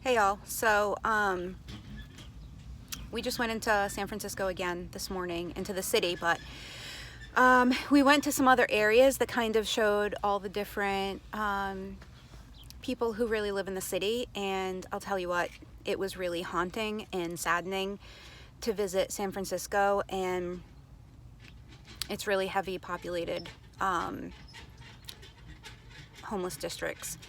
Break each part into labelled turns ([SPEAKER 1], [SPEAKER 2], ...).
[SPEAKER 1] Hey y'all, so we just went into San Francisco again this morning, into the city, but we went to some other areas that kind of showed all the different people who really live in the city, and I'll tell you what, it was really haunting and saddening to visit San Francisco, and it's really heavy populated homeless districts.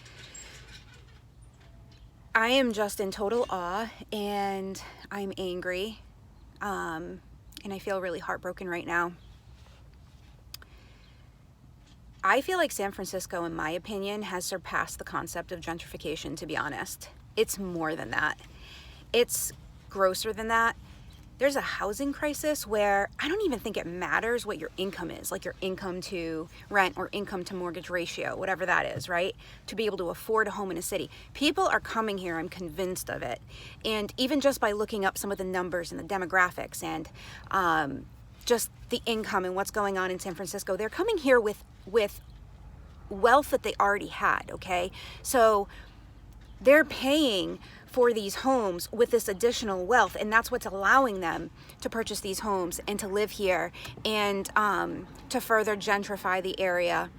[SPEAKER 1] I am just in total awe, and I'm angry, and I feel really heartbroken right now. I feel like San Francisco, in my opinion, has surpassed the concept of gentrification, to be honest. It's more than that. It's grosser than that. There's a housing crisis where I don't even think it matters what your income is, like your income to rent or income to mortgage ratio, whatever that is, right? To be able to afford a home in a city. People are coming here, I'm convinced of it. And even just by looking up some of the numbers and the demographics and just the income and what's going on in San Francisco, they're coming here with wealth that they already had, okay? So they're paying for these homes with this additional wealth, and that's what's allowing them to purchase these homes and to live here and to further gentrify the area.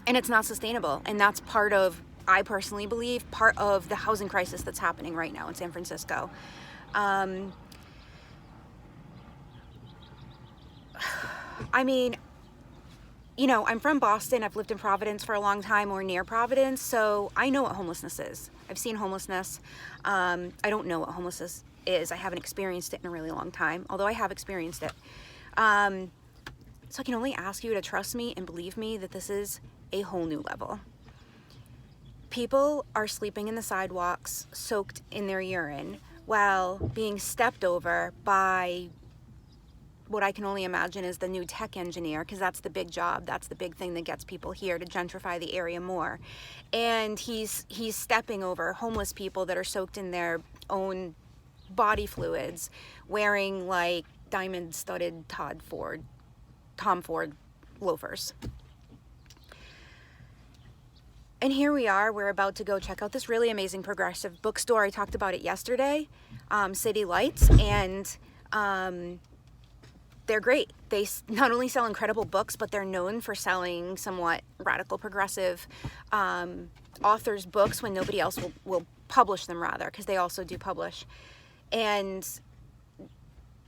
[SPEAKER 1] And it's not sustainable, and that's part of, I personally believe, part of the housing crisis that's happening right now in San Francisco. I mean, you know, I'm from Boston. I've lived in Providence for a long time, or near Providence, so I know what homelessness is. I've seen homelessness. I don't know what homelessness is. I haven't experienced it in a really long time, although I have experienced it. So I can only ask you to trust me and believe me that this is a whole new level. People are sleeping in the sidewalks, soaked in their urine, while being stepped over by what I can only imagine is the new tech engineer, because that's the big job. That's the big thing that gets people here to gentrify the area more. And he's stepping over homeless people that are soaked in their own body fluids, wearing like diamond-studded Tom Ford loafers. And here we are, we're about to go check out this really amazing progressive bookstore. I talked about it yesterday, City Lights, and they're great. They not only sell incredible books, but they're known for selling somewhat radical progressive authors' books when nobody else will publish them, rather, because they also do publish. And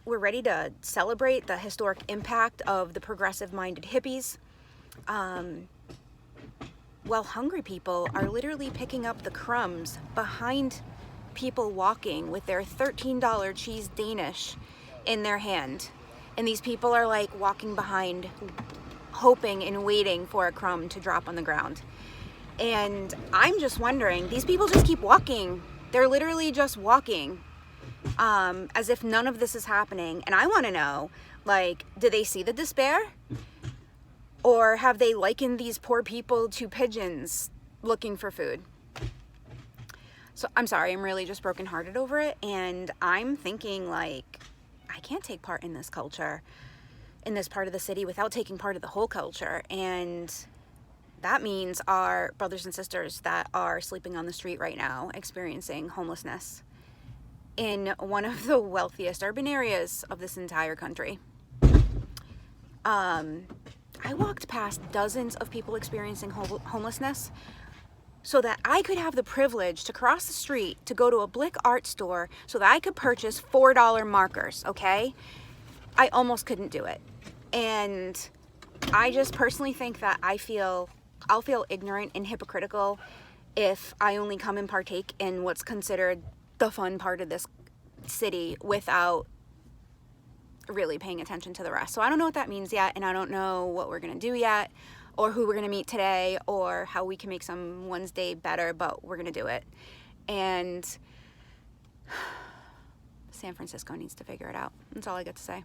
[SPEAKER 1] we're ready to celebrate the historic impact of the progressive-minded hippies. While hungry people are literally picking up the crumbs behind people walking with their $13 cheese Danish in their hand. And these people are like walking behind, hoping and waiting for a crumb to drop on the ground. And I'm just wondering, these people just keep walking. They're literally just walking as if none of this is happening. And I want to know, like, do they see the despair? Or have they likened these poor people to pigeons looking for food? So I'm sorry, I'm really just brokenhearted over it. And I'm thinking, like, I can't take part in this culture, in this part of the city, without taking part of the whole culture. And that means our brothers and sisters that are sleeping on the street right now, experiencing homelessness in one of the wealthiest urban areas of this entire country. I walked past dozens of people experiencing homelessness so that I could have the privilege to cross the street to go to a Blick art store so that I could purchase $4 markers, okay? I almost couldn't do it. And I just personally think that I'll feel ignorant and hypocritical if I only come and partake in what's considered the fun part of this city without really paying attention to the rest. So I don't know what that means yet, and I don't know what we're gonna do yet, or who we're going to meet today, or how we can make someone's day better, but we're going to do it. And San Francisco needs to figure it out. That's all I got to say.